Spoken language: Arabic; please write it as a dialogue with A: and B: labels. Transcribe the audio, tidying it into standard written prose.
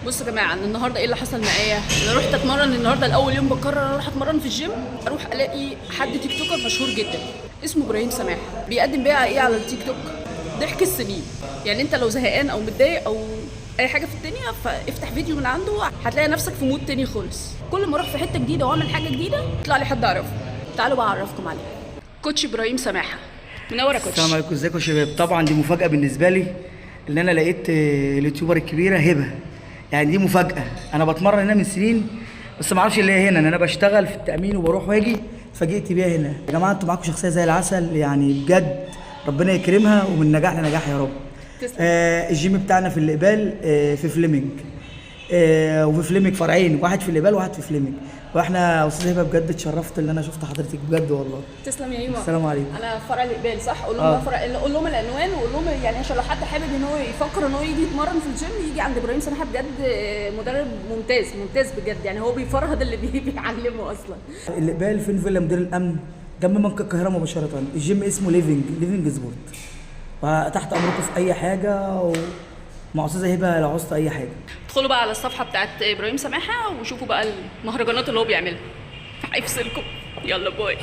A: بصوا يا جماعه، انا النهارده ايه اللي حصل معايا؟ انا رحت اتمرن النهارده لاول يوم، بقرر اروح اتمرن في الجيم، اروح الاقي حد تيك توكر مشهور جدا اسمه ابراهيم سماح بيقدم بقى ايه على التيك توك؟ ضحك السنين. يعني انت لو زهقان او متضايق او اي حاجه في الدنيا، فافتح فيديو من عنده هتلاقي نفسك في مود تاني خالص. كل ما اروح في حته جديده واعمل حاجه جديده يطلع لي حد اعرفه. تعالوا بقى اعرفكم عليه. كوتش ابراهيم سماحه، منور يا كوتش.
B: السلام عليكم، ازيكم يا شباب؟ طبعا دي مفاجاه بالنسبه لي ان انا لقيت اليوتيوبر الكبيره هبه. يعني دي مفاجاه، انا بتمرن هنا من سنين بس ما اعرفش اللي هي هنا، ان انا بشتغل في التامين وبروح واجي، اتفاجئت بيها هنا. يا جماعه انتوا معاكم شخصيه زي العسل، يعني بجد ربنا يكرمها ومن نجاح لنجاح يا رب. الجيم بتاعنا في الإقبال، في فليمنج، وفي فليمنج فرعين، واحد في الإقبال وواحد في فليمنج. واحنا استاذ هبه بجد اتشرفت ان انا شفت حضرتك بجد والله.
A: تسلم يا ايمن.
B: السلام عليكم.
A: انا فرع الإقبال صح؟ قول لهم بقى فرع، قول لهم العنوان وقول لهم يعني عشان لو حد حابب ان هو يفكر ان هو يجي يتمرن في الجيم يجي عند ابراهيم سماحه. بجد مدرب ممتاز ممتاز بجد، يعني هو بيفرهد اللي بيعلمه اصلا.
B: الإقبال فين؟ فيلا مدير الامن جنب بنك القاهره مباشره. الجيم اسمه ليفنج سبورت، وتحت امركم في اي حاجه، ومع استاذه هبه لو عوزتوا اي حاجه.
A: ادخلوا بقى على الصفحه بتاعت ابراهيم سماحه وشوفوا بقى المهرجانات اللي هو بيعملها. هيفصلكم. يلا باي.